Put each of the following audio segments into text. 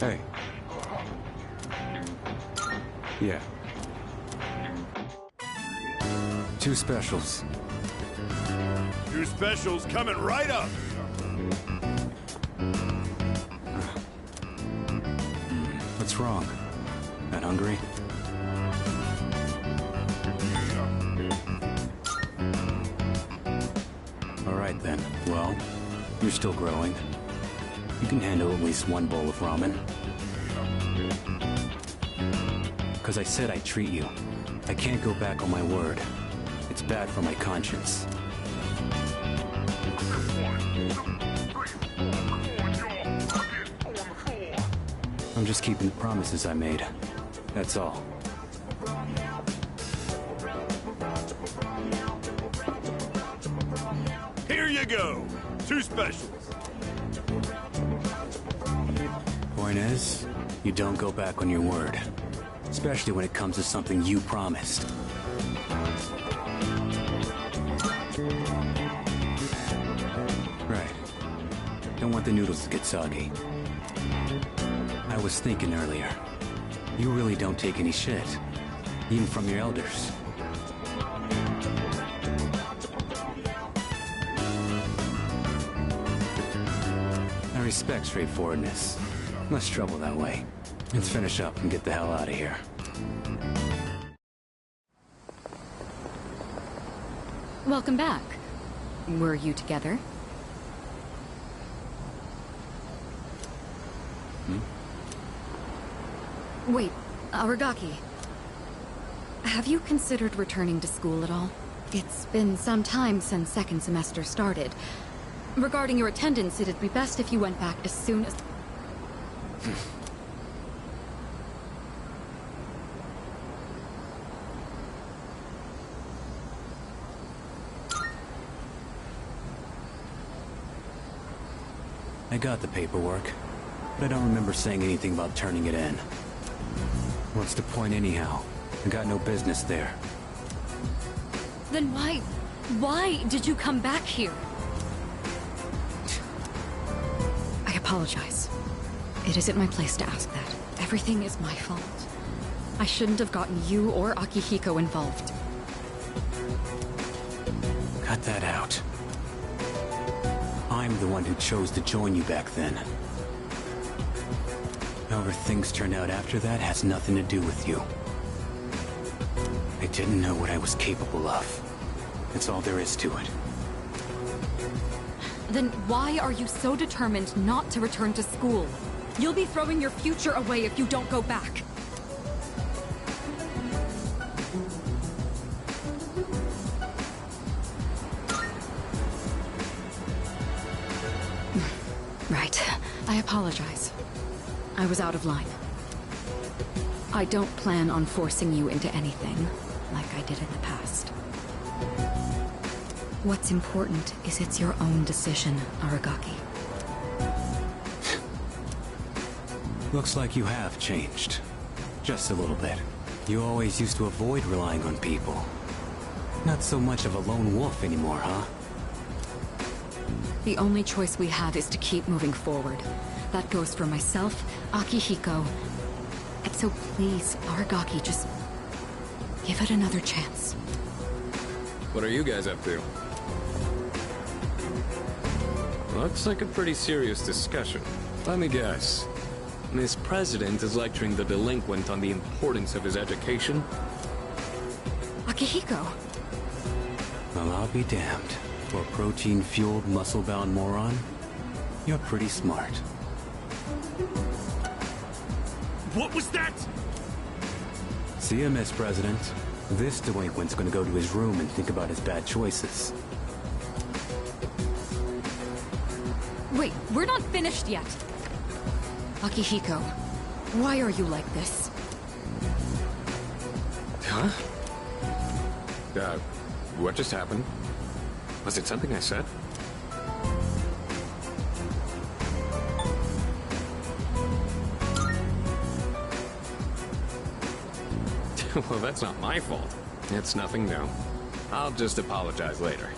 Hey. Yeah. 2 specials. 2 specials coming right up. What's wrong? Not hungry? All right then. Well, you're still growing. You can handle at least 1 bowl of ramen. Because I said I'd treat you. I can't go back on my word. It's bad for my conscience. I'm just keeping the promises I made. That's all. Here you go. 2 specials. Point is, you don't go back on your word. Especially when it comes to something you promised. Right. Don't want the noodles to get soggy. I was thinking earlier, you really don't take any shit. Even from your elders. I respect straightforwardness. Less trouble that way. Let's finish up and get the hell out of here. Welcome back. Were you together? Wait, Aragaki. Have you considered returning to school at all? It's been some time since 2nd semester started. Regarding your attendance, it'd be best if you went back as soon as... I got the paperwork, but I don't remember saying anything about turning it in. What's the point anyhow? I got no business there. Then why did you come back here? I apologize. It isn't my place to ask that. Everything is my fault. I shouldn't have gotten you or Akihiko involved. Cut that out. I'm the one who chose to join you back then. However things turned out after that has nothing to do with you. I didn't know what I was capable of. That's all there is to it. Then why are you so determined not to return to school? You'll be throwing your future away if you don't go back. Right. I apologize. I was out of line. I don't plan on forcing you into anything, like I did in the past. What's important is it's your own decision, Aragaki. Looks like you have changed. Just a little bit. You always used to avoid relying on people. Not so much of a lone wolf anymore, huh? The only choice we have is to keep moving forward. That goes for myself, Akihiko. And so please, Aragaki, just give it another chance. What are you guys up to? Looks like a pretty serious discussion. Let me guess. Miss President is lecturing the delinquent on the importance of his education? Akihiko! Well, I'll be damned. For a protein-fueled, muscle-bound moron, you're pretty smart. What was that? See ya, Miss President. This delinquent's gonna go to his room and think about his bad choices. Wait, we're not finished yet! Akihiko, why are you like this? Huh? What just happened? Was it something I said? Well, that's not my fault. It's nothing new. I'll just apologize later.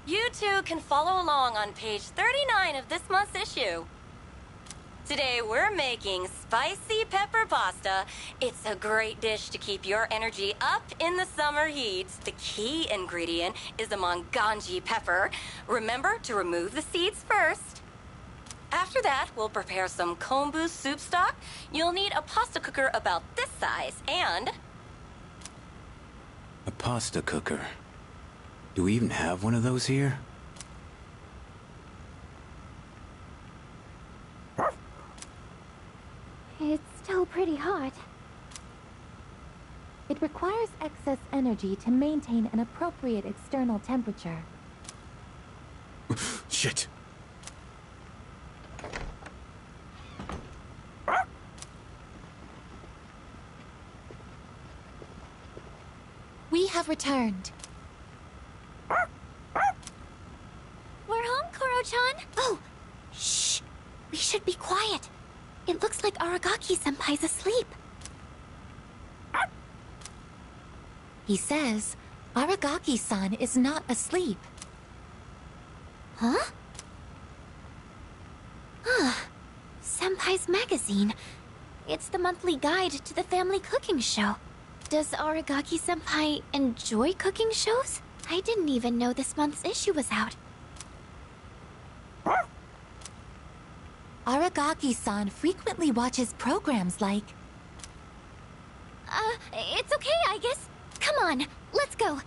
You two can follow along on page 39 of this month's issue. Today we're making spicy pepper pasta. It's a great dish to keep your energy up in the summer heat. The key ingredient is the manganji pepper. Remember to remove the seeds first. After that, we'll prepare some kombu soup stock. You'll need a pasta cooker about this size and... A pasta cooker. Do we even have one of those here? It's still pretty hot. It requires excess energy to maintain an appropriate external temperature. Shit. We have returned. We're home, Koro-chan. Oh! Shh! We should be quiet. It looks like Aragaki-senpai's asleep. He says Aragaki-san is not asleep. Huh? Senpai's magazine. It's the monthly guide to the family cooking show. Does Aragaki-senpai enjoy cooking shows? I didn't even know this month's issue was out. Aragaki-san frequently watches programs like... It's okay, I guess. Come on, let's go.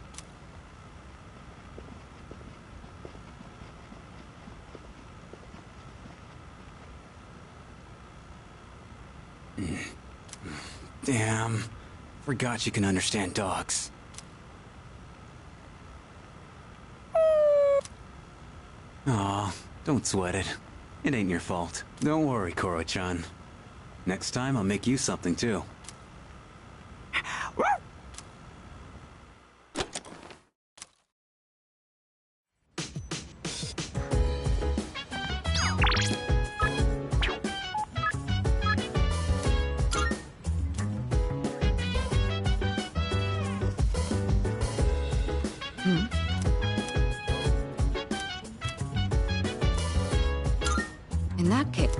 Damn. Forgot you can understand dogs. Aw, don't sweat it. It ain't your fault. Don't worry, Koro-chan. Next time, I'll make you something, too. In that case...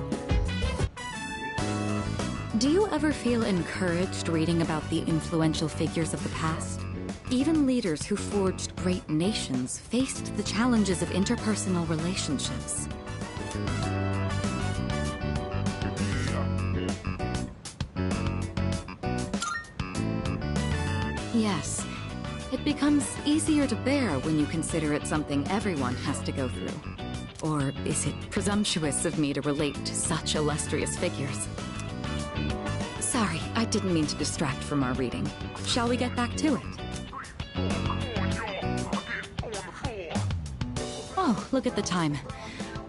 Do you ever feel encouraged reading about the influential figures of the past? Even leaders who forged great nations faced the challenges of interpersonal relationships. Yes, it becomes easier to bear when you consider it something everyone has to go through. Or is it presumptuous of me to relate to such illustrious figures? Sorry, I didn't mean to distract from our reading. Shall we get back to it? Oh, look at the time.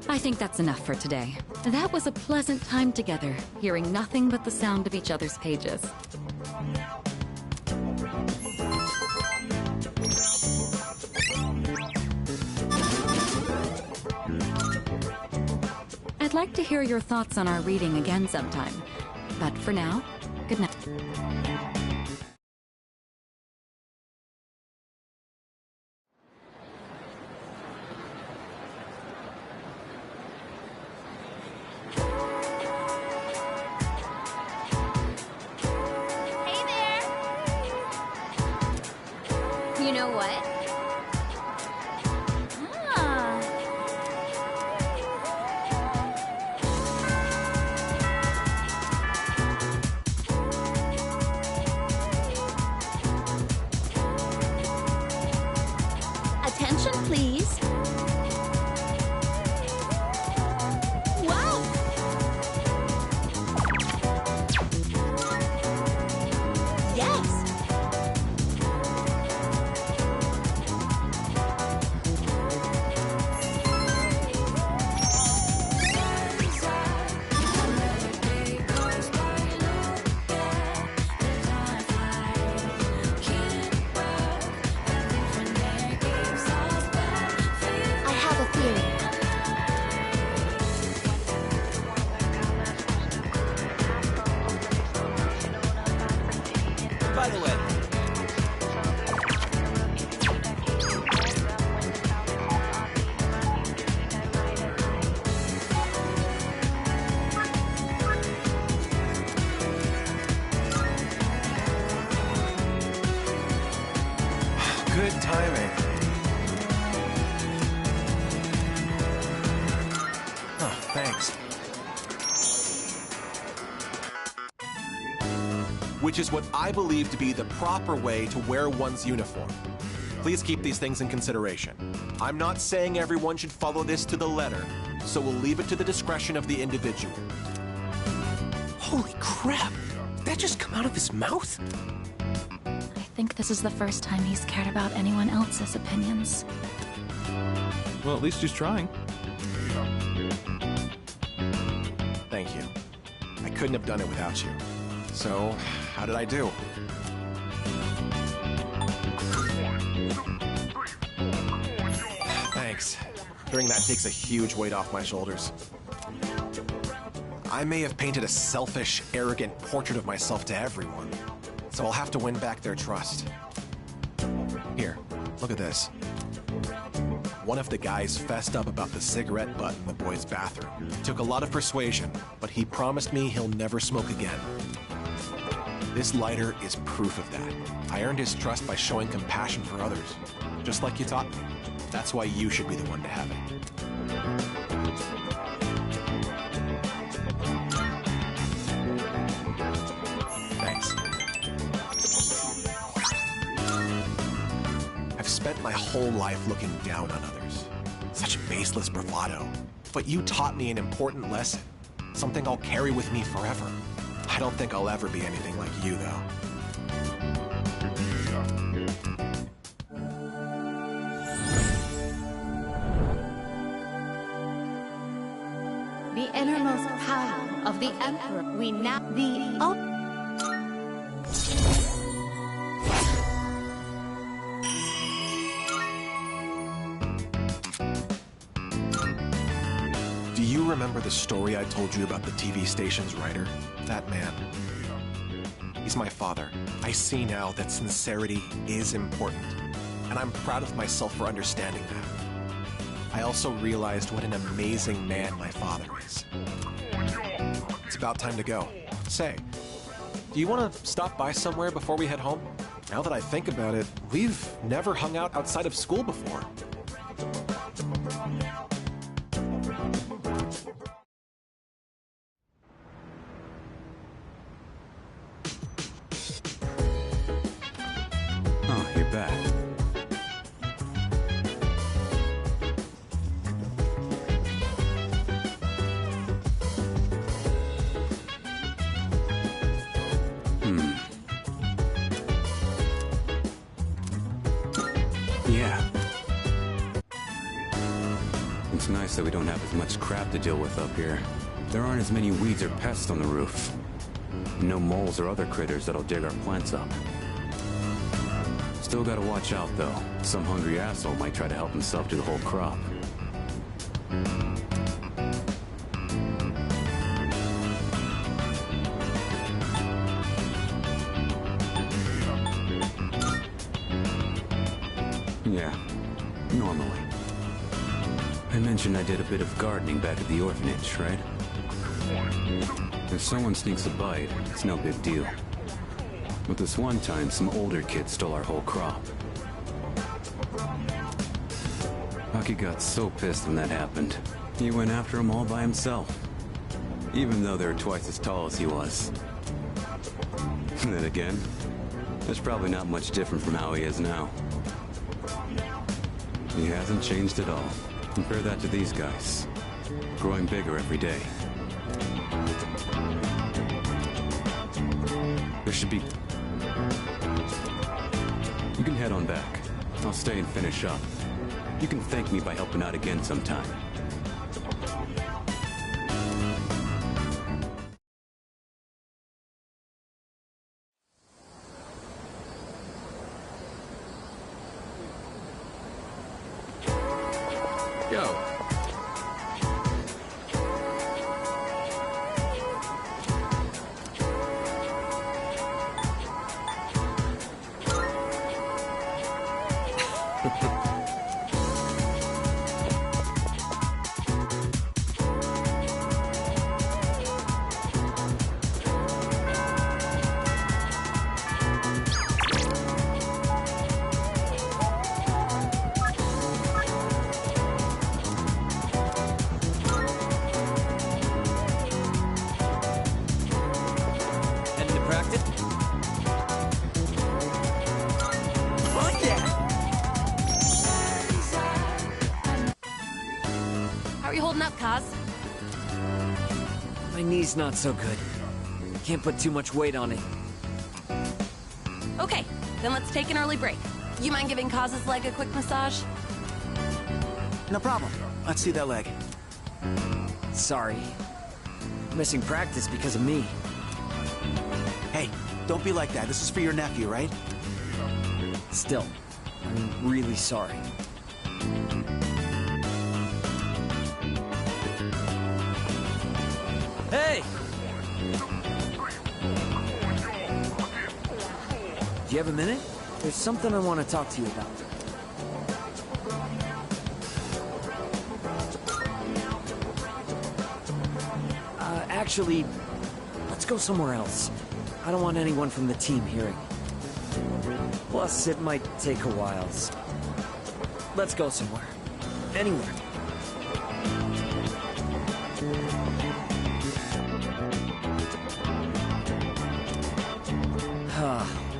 I think that's enough for today. That was a pleasant time together, hearing nothing but the sound of each other's pages. I'd like to hear your thoughts on our reading again sometime. But for now, good night. Hey there! You know what? Ah. Attention, please. Wow! Yes! Good timing. Oh, thanks. Which is what I believe to be the proper way to wear one's uniform. Please keep these things in consideration. I'm not saying everyone should follow this to the letter, so we'll leave it to the discretion of the individual. Holy crap! Did that just come out of his mouth? I think this is the first time he's cared about anyone else's opinions. Well, at least he's trying. Thank you. I couldn't have done it without you. So, how did I do? Thanks. Hearing that takes a huge weight off my shoulders. I may have painted a selfish, arrogant portrait of myself to everyone, so I'll have to win back their trust. Here, look at this. One of the guys fessed up about the cigarette butt in the boys' bathroom. Took a lot of persuasion, but he promised me he'll never smoke again. This lighter is proof of that. I earned his trust by showing compassion for others, just like you taught me. That's why you should be the one to have it. Thanks. I've spent my whole life looking down on others. Such baseless bravado. But you taught me an important lesson. Something I'll carry with me forever. I don't think I'll ever be anything like you, though. The innermost power of the Emperor. We now Do you remember the story I told you about the TV station's writer? That man. He's my father. I see now that sincerity is important, and I'm proud of myself for understanding that. I also realized what an amazing man my father is. It's about time to go. Say, do you want to stop by somewhere before we head home? Now that I think about it, we've never hung out outside of school before. Oh, you're back. Yeah. It's nice that we don't have as much crap to deal with up here. There aren't as many weeds or pests on the roof. No moles or other critters that'll dig our plants up. Still gotta watch out, though. Some hungry asshole might try to help himself to the whole crop. Yeah, normally. I mentioned I did a bit of gardening back at the orphanage, right? If someone sneaks a bite, it's no big deal. But this one time, some older kids stole our whole crop. Hucky got so pissed when that happened. He went after them all by himself. Even though they were twice as tall as he was. And then again, that's probably not much different from how he is now. He hasn't changed at all. Compare that to these guys. Growing bigger every day. There should be... You can head on back. I'll stay and finish up. You can thank me by helping out again sometime. Yo. holding up, Kaz? My knee's not so good. Can't put too much weight on it. Okay, then let's take an early break. You mind giving Kaz's leg a quick massage? No problem. Let's see that leg. Sorry. Missing practice because of me. Hey, don't be like that. This is for your nephew, right? Still, I'm really sorry. Hey! Do you have a minute? There's something I want to talk to you about. Actually, let's go somewhere else. I don't want anyone from the team hearing. Plus, it might take a while. So let's go somewhere. Anywhere.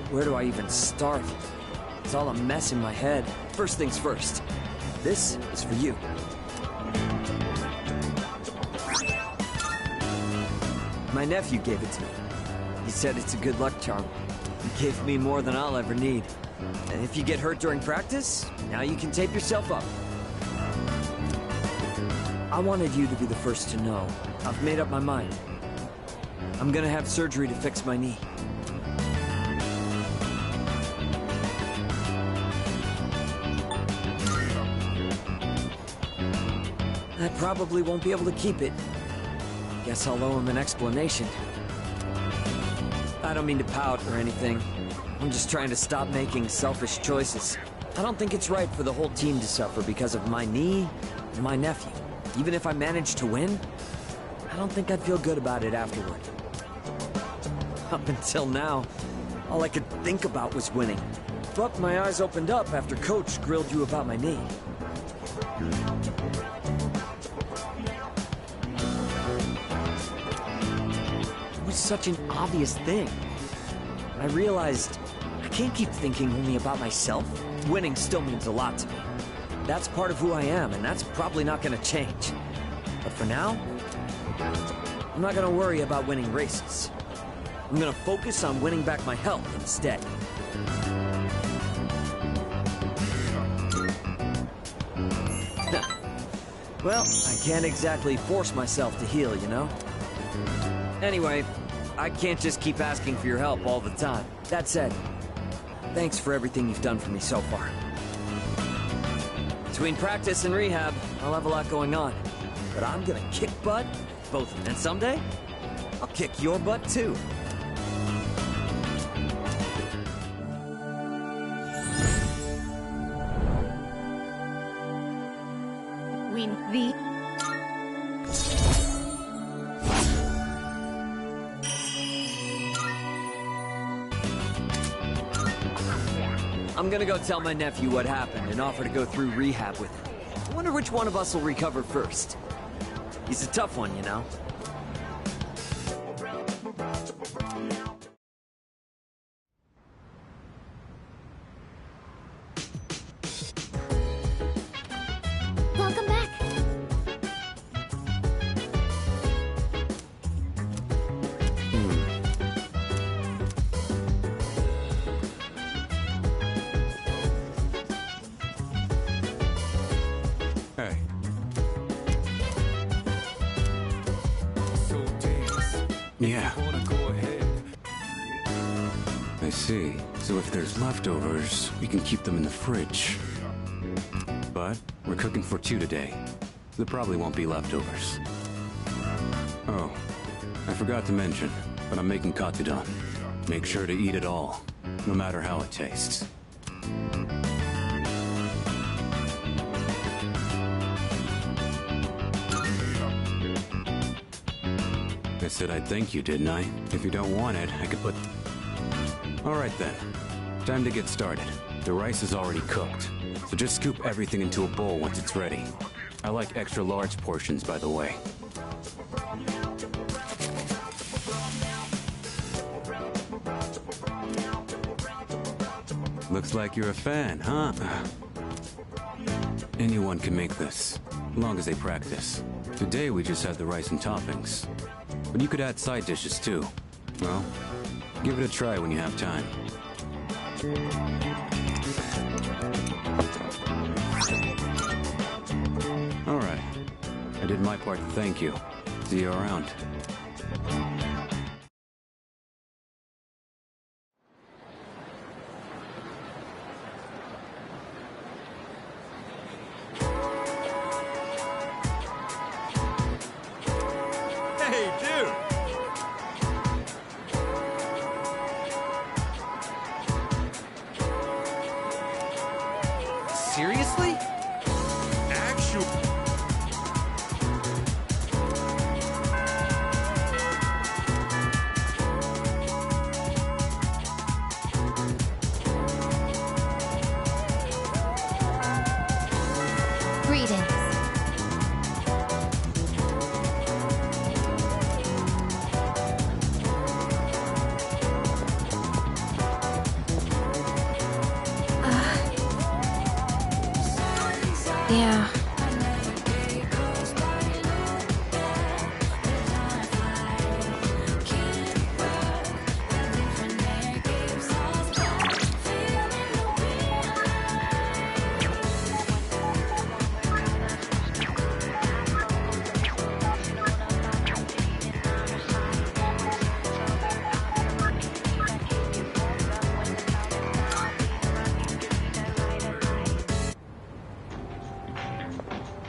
Where do I even start? It's all a mess in my head. First things first. This is for you. My nephew gave it to me. He said it's a good luck charm. He gave me more than I'll ever need. And if you get hurt during practice, now you can tape yourself up. I wanted you to be the first to know. I've made up my mind. I'm gonna have surgery to fix my knee. I probably won't be able to keep it. Guess I'll owe him an explanation. I don't mean to pout or anything. I'm just trying to stop making selfish choices. I don't think it's right for the whole team to suffer because of my knee and my nephew. Even if I manage to win, I don't think I'd feel good about it afterward. Up until now, all I could think about was winning. But my eyes opened up after Coach grilled you about my knee. Such an obvious thing. I realized I can't keep thinking only about myself. Winning still means a lot to me. That's part of who I am, and that's probably not gonna change. But for now, I'm not gonna worry about winning races. I'm gonna focus on winning back my health instead. Well, I can't exactly force myself to heal, you know? Anyway, I can't just keep asking for your help all the time. That said, thanks for everything you've done for me so far. Between practice and rehab, I'll have a lot going on. But I'm gonna kick butt, both of them. And someday, I'll kick your butt too. I'm gonna go tell my nephew what happened and offer to go through rehab with him. I wonder which one of us will recover first. He's a tough one, you know. Welcome back. Hey. Yeah. I see. So if there's leftovers, we can keep them in the fridge. But we're cooking for 2 today. There probably won't be leftovers. Oh, I forgot to mention, but I'm making katsudan. Make sure to eat it all, no matter how it tastes. I said I'd thank you, didn't I? If you don't want it, I could put... Alright then. Time to get started. The rice is already cooked, so just scoop everything into a bowl once it's ready. I like extra large portions, by the way. Looks like you're a fan, huh? Anyone can make this, as long as they practice. Today we just had the rice and toppings. But you could add side dishes too. Well, give it a try when you have time. Alright. I did my part to thank you. See you around. Hey, dude! Seriously? Actual... Greetings. Yeah.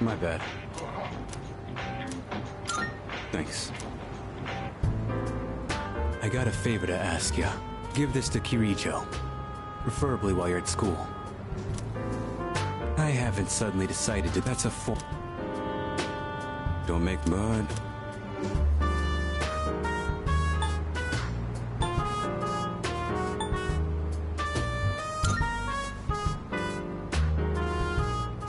My bad. Thanks. I got a favor to ask you. Give this to Kirijo. Preferably while you're at school. I haven't suddenly decided that that's a Don't make mud.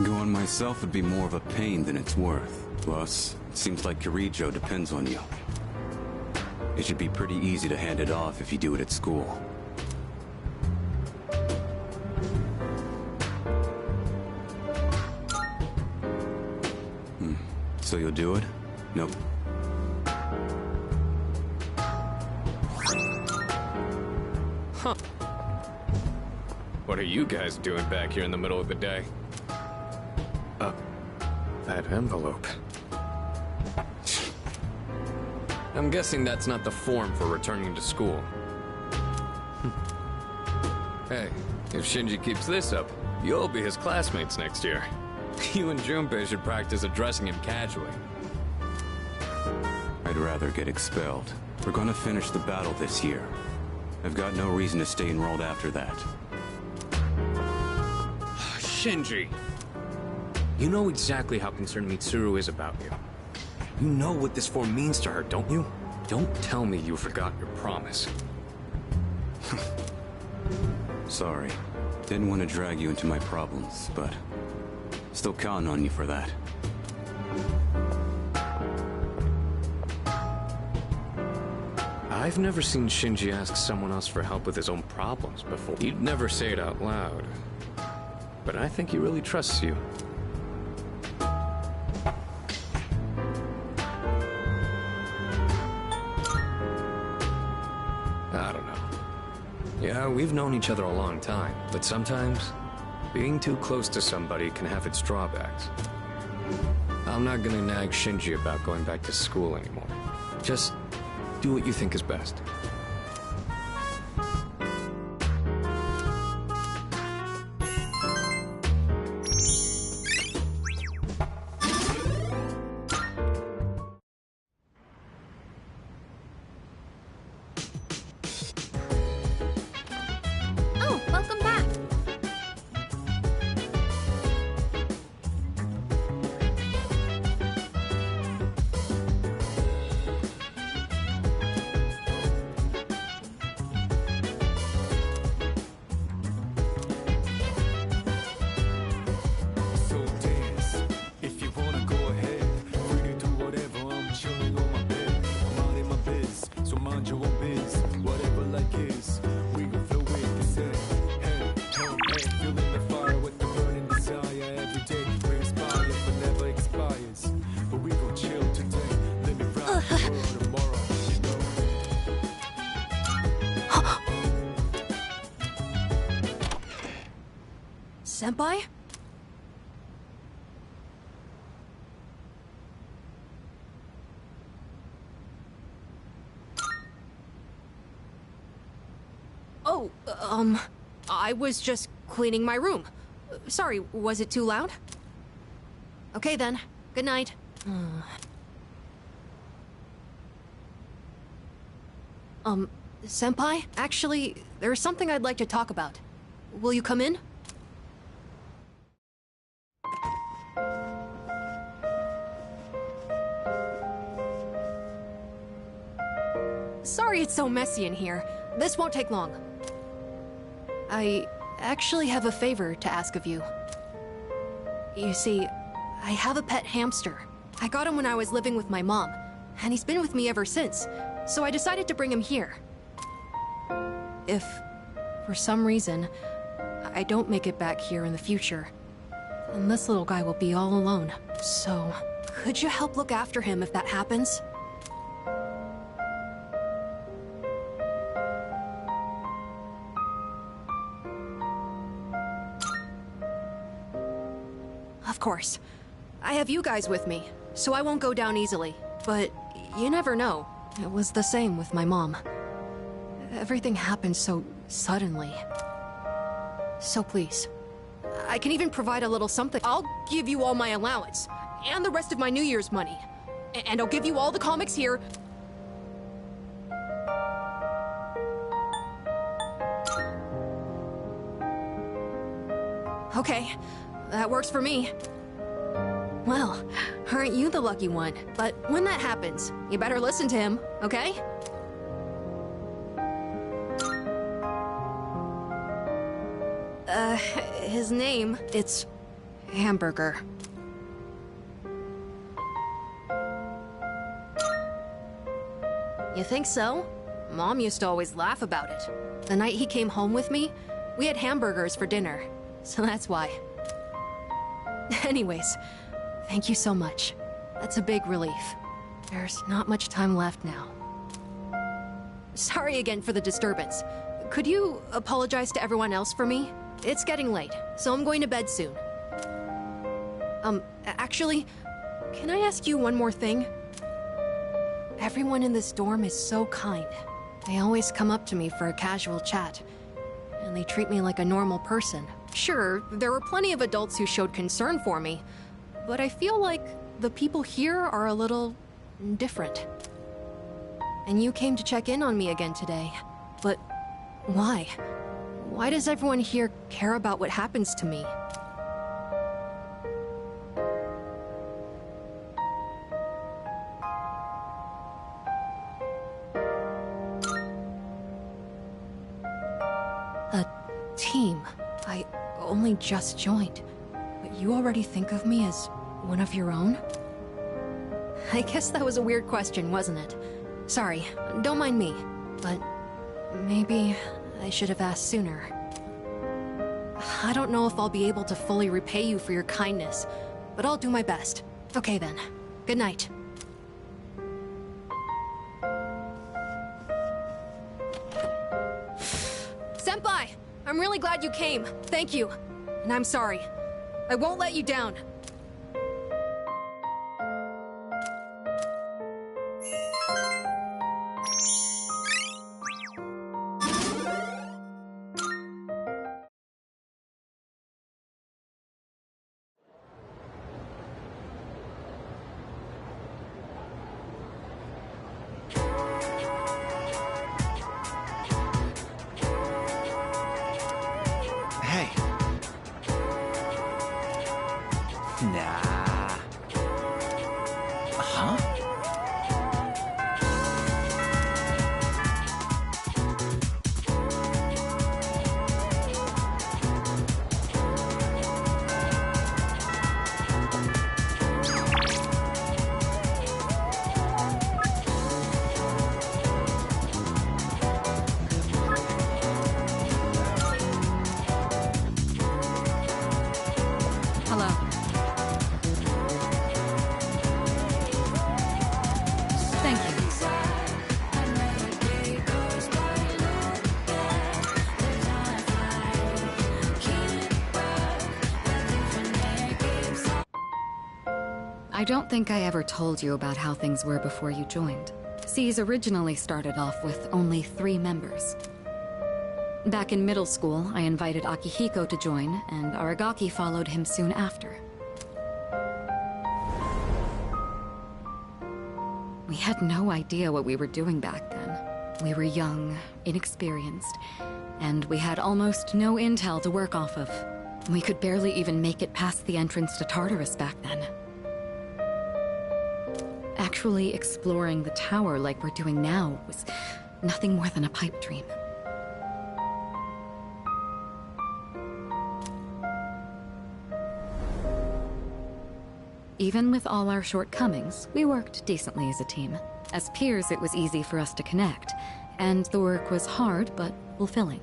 Going myself would be more of a pain than it's worth. Plus, it seems like Kirijo depends on you. It should be pretty easy to hand it off if you do it at school. So you'll do it? Nope. Huh. What are you guys doing back here in the middle of the day? That envelope. I'm guessing that's not the form for returning to school. Hey, if Shinji keeps this up, you'll be his classmates next year. You and Junpei should practice addressing him casually. I'd rather get expelled. We're gonna finish the battle this year. I've got no reason to stay enrolled after that. Shinji! You know exactly how concerned Mitsuru is about you. You know what this form means to her, don't you? Don't tell me you forgot your promise. Sorry. Didn't want to drag you into my problems, but still counting on you for that. I've never seen Shinji ask someone else for help with his own problems before. He'd never say it out loud. But I think he really trusts you. I don't know. Yeah, we've known each other a long time, but sometimes being too close to somebody can have its drawbacks. I'm not gonna nag Shinji about going back to school anymore. Just do what you think is best. Oh, welcome back. Senpai? Oh, I was just cleaning my room. Sorry, was it too loud? Okay then, good night. Senpai? Actually, there's something I'd like to talk about. Will you come in? Sorry it's so messy in here. This won't take long. I actually have a favor to ask of you. You see, I have a pet hamster. I got him when I was living with my mom, and he's been with me ever since, so I decided to bring him here. If, for some reason, I don't make it back here in the future, then this little guy will be all alone. So, could you help look after him if that happens? Of course. I have you guys with me, so I won't go down easily. But you never know. It was the same with my mom. Everything happened so suddenly. So please. I can even provide a little something. I'll give you all my allowance, and the rest of my New Year's money. And I'll give you all the comics here. Okay, that works for me. Well, aren't you the lucky one? But when that happens, you better listen to him, okay? His name, it's Hamburger. You think so? Mom used to always laugh about it. The night he came home with me, we had hamburgers for dinner, so that's why. Anyways, thank you so much. That's a big relief. There's not much time left now. Sorry again for the disturbance. Could you apologize to everyone else for me? It's getting late, so I'm going to bed soon. Actually, can I ask you one more thing? Everyone in this dorm is so kind. They always come up to me for a casual chat, and they treat me like a normal person. Sure, there were plenty of adults who showed concern for me, but I feel like the people here are a little different. And you came to check in on me again today, but why? Why does everyone here care about what happens to me? A team. I only just joined, but you already think of me as one of your own? I guess that was a weird question, wasn't it? Sorry, don't mind me, but maybe I should have asked sooner. I don't know if I'll be able to fully repay you for your kindness, but I'll do my best. Okay then. Good night. Senpai! I'm really glad you came. Thank you. And I'm sorry. I won't let you down. I don't think I ever told you about how things were before you joined. SEAS originally started off with only 3 members. Back in middle school, I invited Akihiko to join, and Aragaki followed him soon after. We had no idea what we were doing back then. We were young, inexperienced, and we had almost no intel to work off of. We could barely even make it past the entrance to Tartarus back then. Actually exploring the tower like we're doing now was nothing more than a pipe dream. Even with all our shortcomings, we worked decently as a team. As peers, it was easy for us to connect, and the work was hard but fulfilling.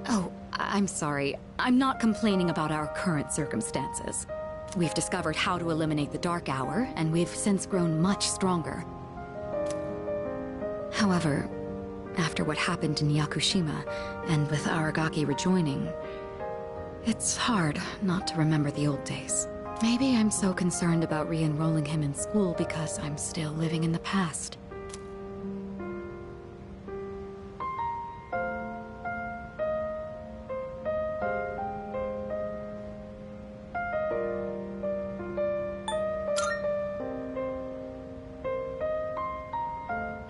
Oh, I'm sorry. I'm not complaining about our current circumstances. We've discovered how to eliminate the Dark Hour, and we've since grown much stronger. However, after what happened in Yakushima, and with Aragaki rejoining, it's hard not to remember the old days. Maybe I'm so concerned about re-enrolling him in school because I'm still living in the past.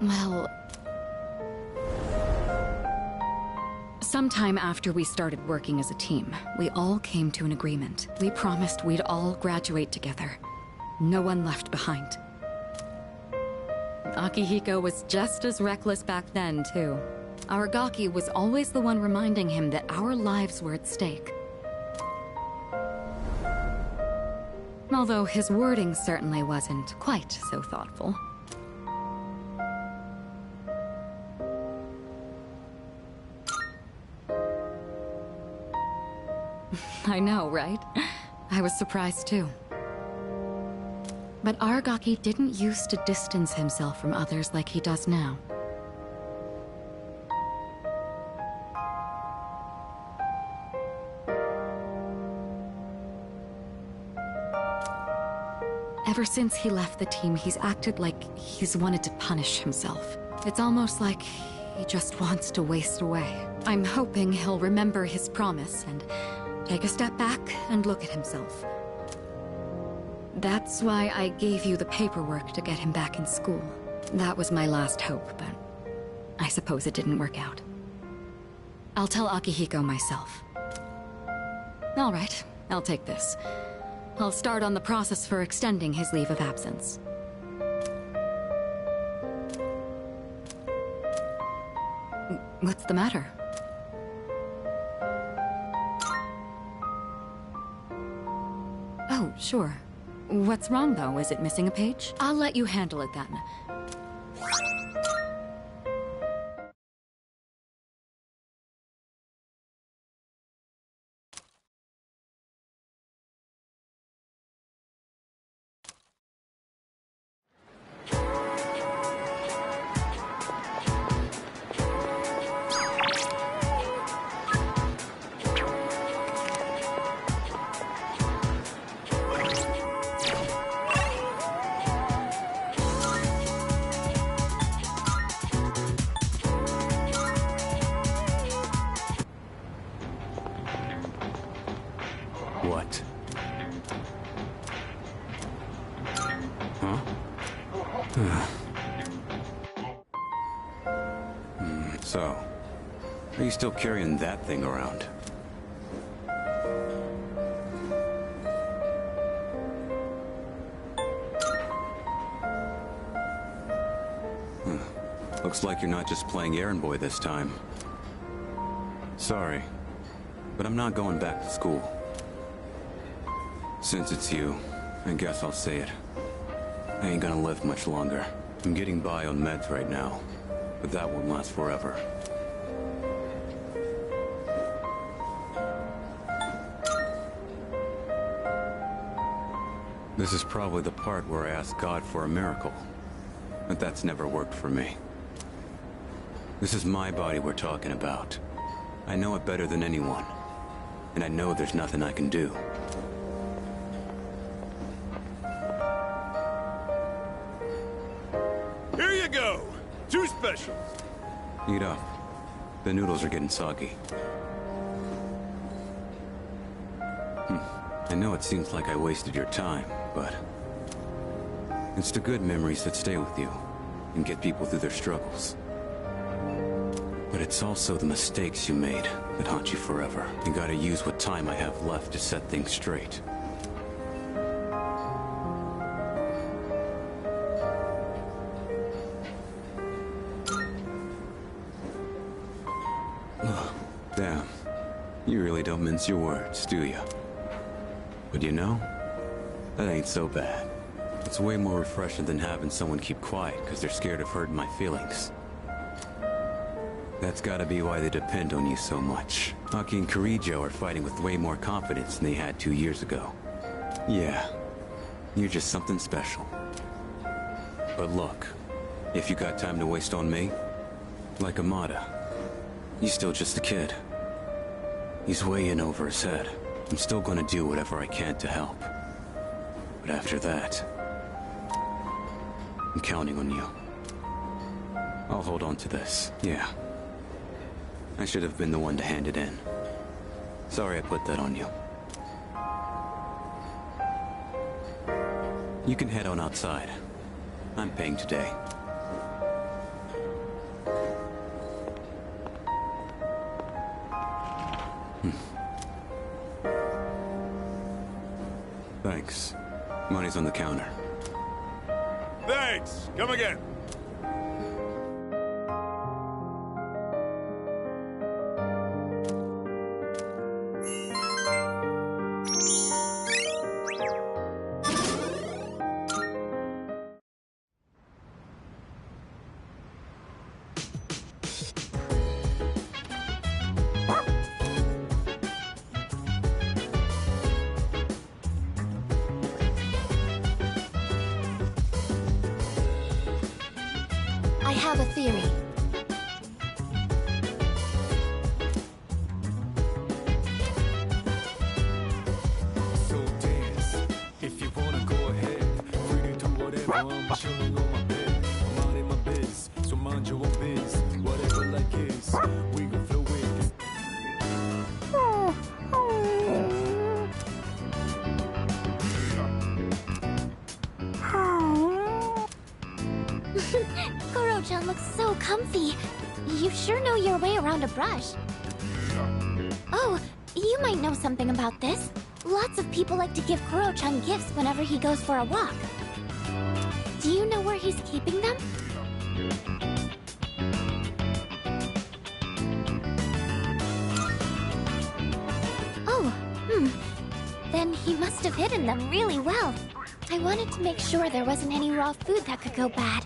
Well, sometime after we started working as a team, we all came to an agreement. We promised we'd all graduate together. No one left behind. Akihiko was just as reckless back then, too. Aragaki was always the one reminding him that our lives were at stake. Although his wording certainly wasn't quite so thoughtful. I know, right? I was surprised too. But Aragaki didn't used to distance himself from others like he does now. Ever since he left the team, he's acted like he's wanted to punish himself. It's almost like he just wants to waste away. I'm hoping he'll remember his promise and take a step back and look at himself. That's why I gave you the paperwork to get him back in school. That was my last hope, but I suppose it didn't work out. I'll tell Akihiko myself. All right, I'll take this. I'll start on the process for extending his leave of absence. What's the matter? Oh, sure. What's wrong, though? Is it missing a page? I'll let you handle it then. What? Huh? So, are you still carrying that thing around? Looks like you're not just playing errand boy this time. Sorry, but I'm not going back to school. Since it's you, I guess I'll say it. I ain't gonna live much longer. I'm getting by on meds right now, but that won't last forever. This is probably the part where I ask God for a miracle, but that's never worked for me. This is my body we're talking about. I know it better than anyone. And I know there's nothing I can do. Here you go! 2 specials! Eat up. The noodles are getting soggy. I know it seems like I wasted your time, but... it's the good memories that stay with you and get people through their struggles. But it's also the mistakes you made that haunt you forever. You gotta use what time I have left to set things straight. Damn. You really don't mince your words, do you? But you know, that ain't so bad. It's way more refreshing than having someone keep quiet because they're scared of hurting my feelings. That's gotta be why they depend on you so much. Aki and Kirijo are fighting with way more confidence than they had 2 years ago. Yeah, you're just something special. But look, if you got time to waste on me, like Amada, he's still just a kid. He's way in over his head. I'm still gonna do whatever I can to help. But after that, I'm counting on you. I'll hold on to this, yeah. I should have been the one to hand it in. Sorry I put that on you. You can head on outside. I'm paying today. Thanks. Money's on the counter. Thanks! Come again! I have a theory. So dance, if you wanna go ahead. Free to do whatever, I'm chilling on my bed. I'm out in my biz, so mind your own biz. Whatever like is, we can flow with. Kuro-chan looks so comfy. You sure know your way around a brush. Oh, you might know something about this. Lots of people like to give Kuro-chan gifts whenever he goes for a walk. Do you know where he's keeping them? Oh, Then he must have hidden them really well. I wanted to make sure there wasn't any raw food that could go bad.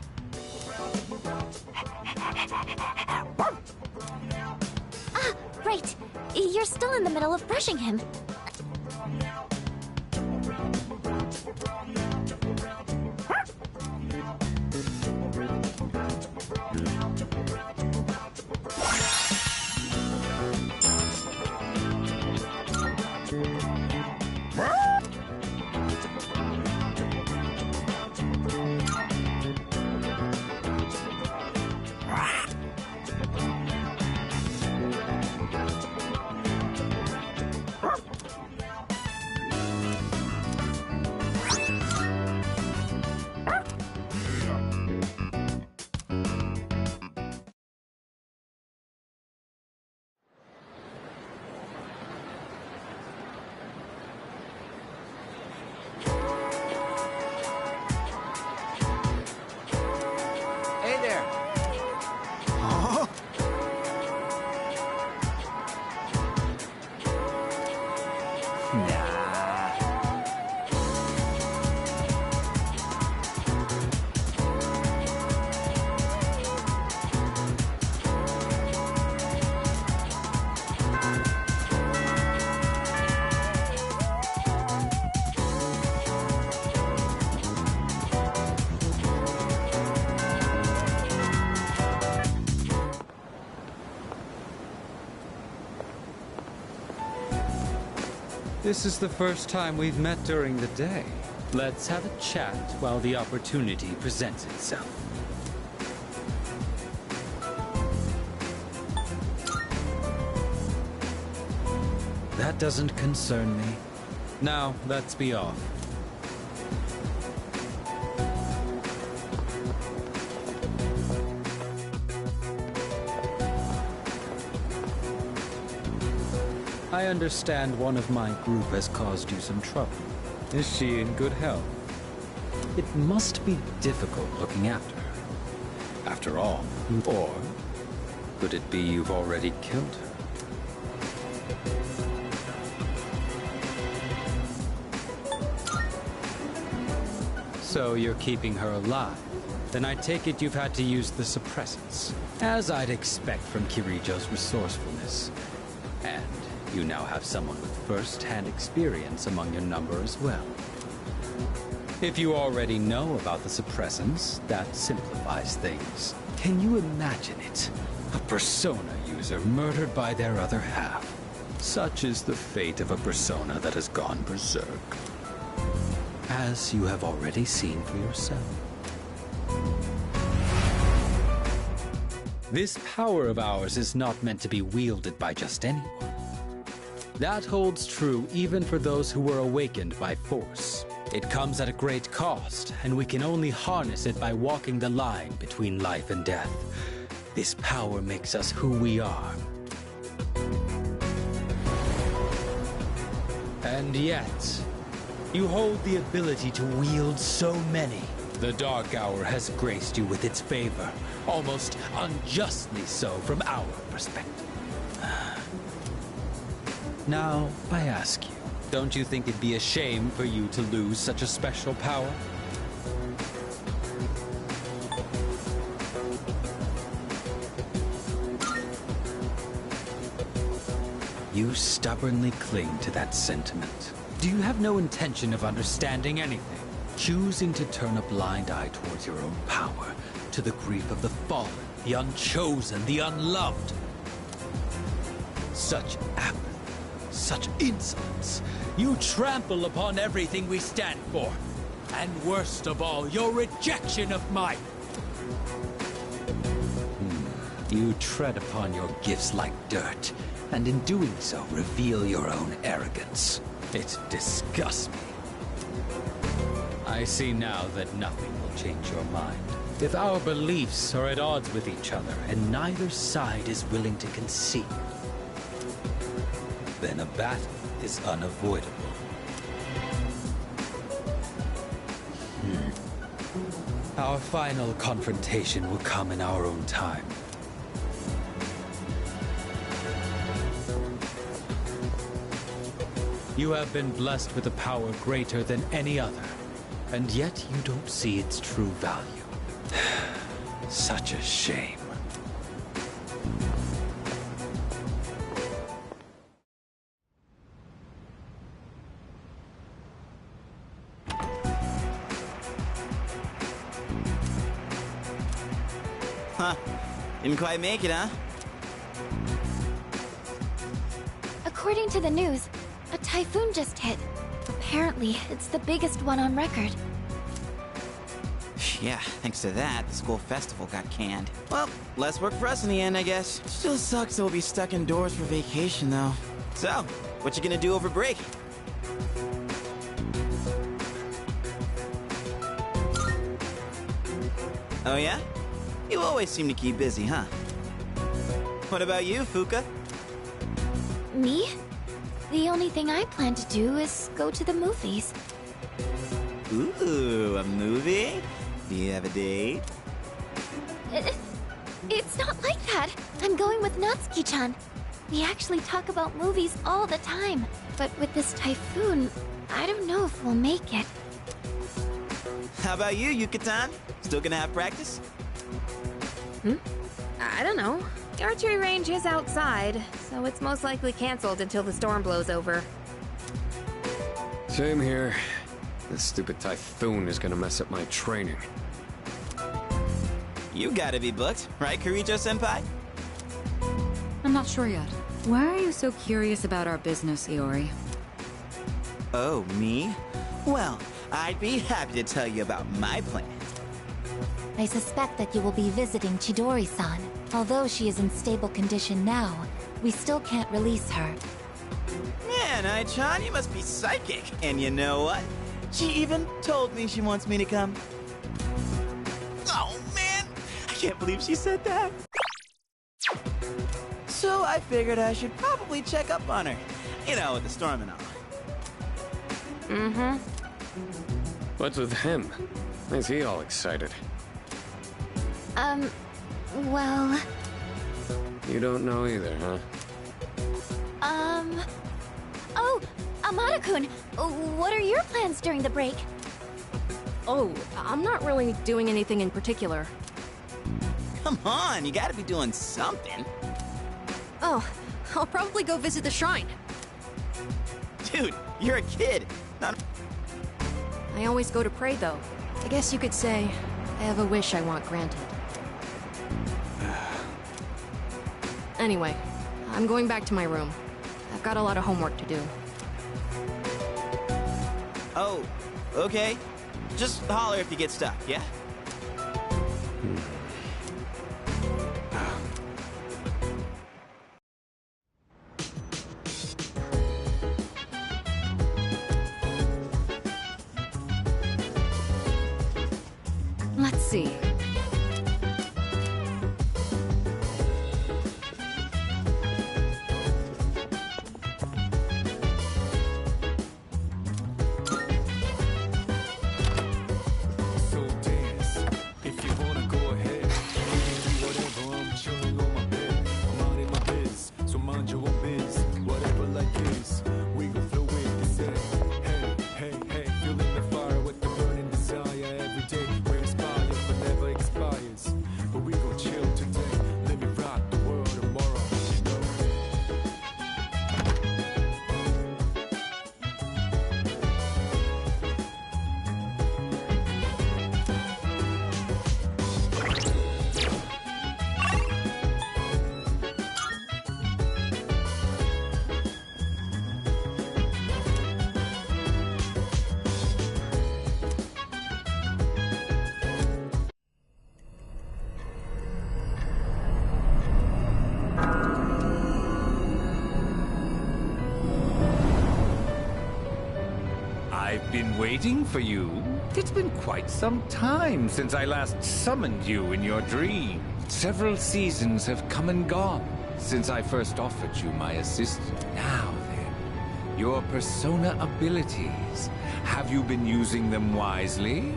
Ah, right. You're still in the middle of brushing him. This is the first time we've met during the day. Let's have a chat while the opportunity presents itself. That doesn't concern me. Now, let's be off. I understand one of my group has caused you some trouble. Is she in good health? It must be difficult looking after her. After all, or could it be you've already killed her? So you're keeping her alive. Then I take it you've had to use the suppressants. As I'd expect from Kirijo's resourcefulness. And you now have someone with first-hand experience among your number as well. If you already know about the suppressants, that simplifies things. Can you imagine it? A Persona user murdered by their other half. Such is the fate of a Persona that has gone berserk. As you have already seen for yourself. This power of ours is not meant to be wielded by just anyone. That holds true even for those who were awakened by force. It comes at a great cost, and we can only harness it by walking the line between life and death. This power makes us who we are. And yet, you hold the ability to wield so many. The Dark Hour has graced you with its favor, almost unjustly so from our perspective. Now, I ask you, don't you think it'd be a shame for you to lose such a special power? You stubbornly cling to that sentiment. Do you have no intention of understanding anything? Choosing to turn a blind eye towards your own power, to the grief of the fallen, the unchosen, the unloved. Such apathy, such insolence. You trample upon everything we stand for. And worst of all, your rejection of mine. You tread upon your gifts like dirt, and in doing so, reveal your own arrogance. It disgusts me. I see now that nothing will change your mind. If our beliefs are at odds with each other, and neither side is willing to concede, then a battle is unavoidable. Our final confrontation will come in our own time. You have been blessed with a power greater than any other, and yet you don't see its true value. Such a shame. Huh. Didn't quite make it, huh? According to the news, a typhoon just hit. Apparently, it's the biggest one on record. Yeah, thanks to that, the school festival got canned. Well, less work for us in the end, I guess. Still sucks that we'll be stuck indoors for vacation, though. So, what you gonna do over break? Oh yeah? You always seem to keep busy, huh? What about you, Fuka? Me? The only thing I plan to do is go to the movies. Ooh, a movie? Do you have a date? It's not like that. I'm going with Natsuki-chan. We actually talk about movies all the time. But with this typhoon, I don't know if we'll make it. How about you, Yuka-tan? Still gonna have practice? I don't know. The archery range is outside, so it's most likely canceled until the storm blows over. Same here. This stupid typhoon is gonna mess up my training. You gotta be booked, right, Kirijo-senpai? I'm not sure yet. Why are you so curious about our business, Iori? Oh, me? Well, I'd be happy to tell you about my plans. I suspect that you will be visiting Chidori-san. Although she is in stable condition now, we still can't release her. Man, Ai-chan, you must be psychic. And you know what? She even told me she wants me to come. Oh, man! I can't believe she said that. So I figured I should probably check up on her. You know, with the storm and all. Mm-hmm. What's with him? Why is he all excited? Well... You don't know either, huh? Oh, Amada-kun, what are your plans during the break? Oh, I'm not really doing anything in particular. Come on, you gotta be doing something. Oh, I'll probably go visit the shrine. Dude, you're a kid. I always go to pray, though. I guess you could say I have a wish I want granted. Anyway, I'm going back to my room. I've got a lot of homework to do. Oh, okay. Just holler if you get stuck, yeah? Let's see. I've been waiting for you. It's been quite some time since I last summoned you in your dream. Several seasons have come and gone since I first offered you my assistance. Now then, your persona abilities. Have you been using them wisely?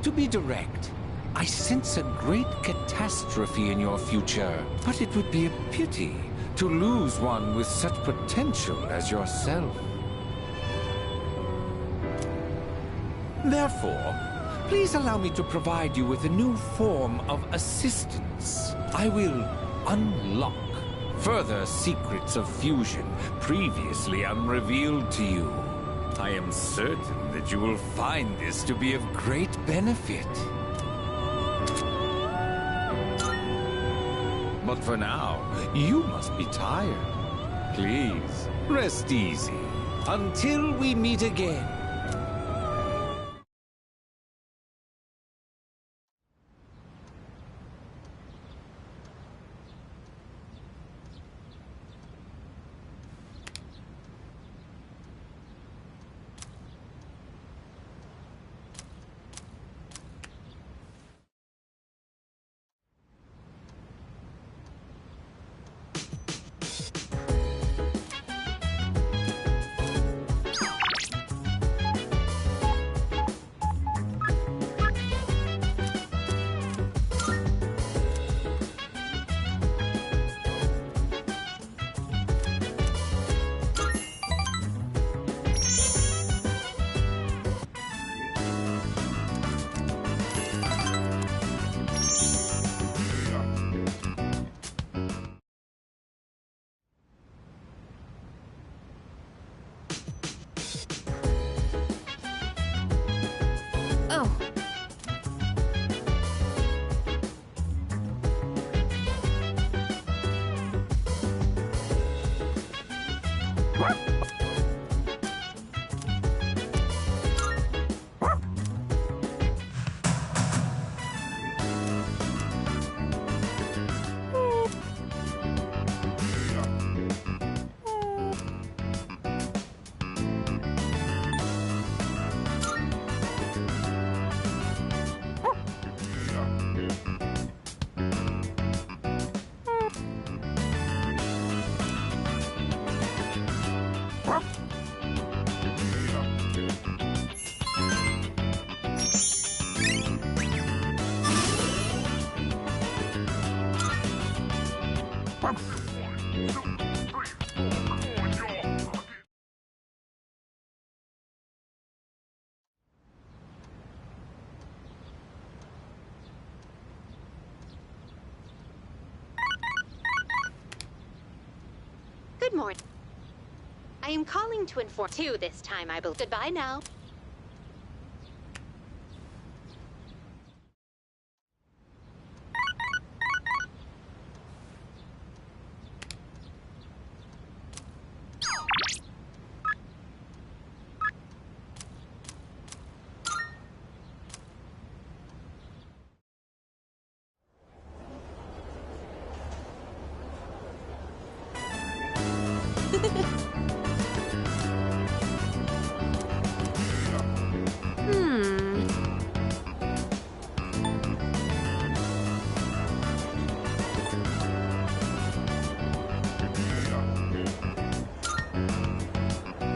To be direct, I sense a great catastrophe in your future, but it would be a pity to lose one with such potential as yourself. Therefore, please allow me to provide you with a new form of assistance. I will unlock further secrets of fusion previously unrevealed to you. I am certain that you will find this to be of great benefit. But for now, you must be tired. Please, rest easy until we meet again. Good morning. I am calling to inform two this time, I believe. Goodbye now.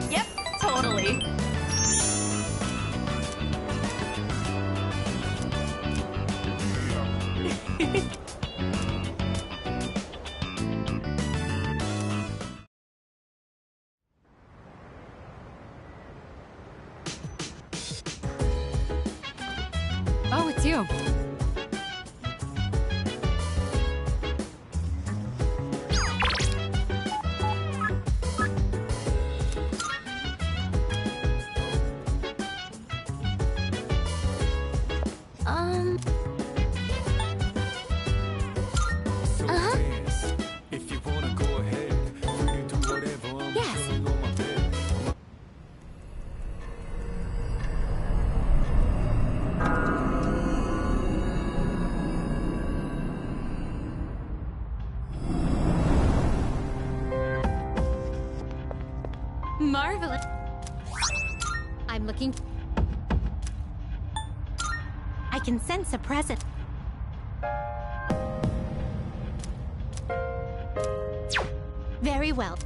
Yep, totally. Oh, it's you. If you wanna go ahead, free to do whatever. I'm chilling on my bed. Marvelous. I'm looking. I can sense a presence. Very well.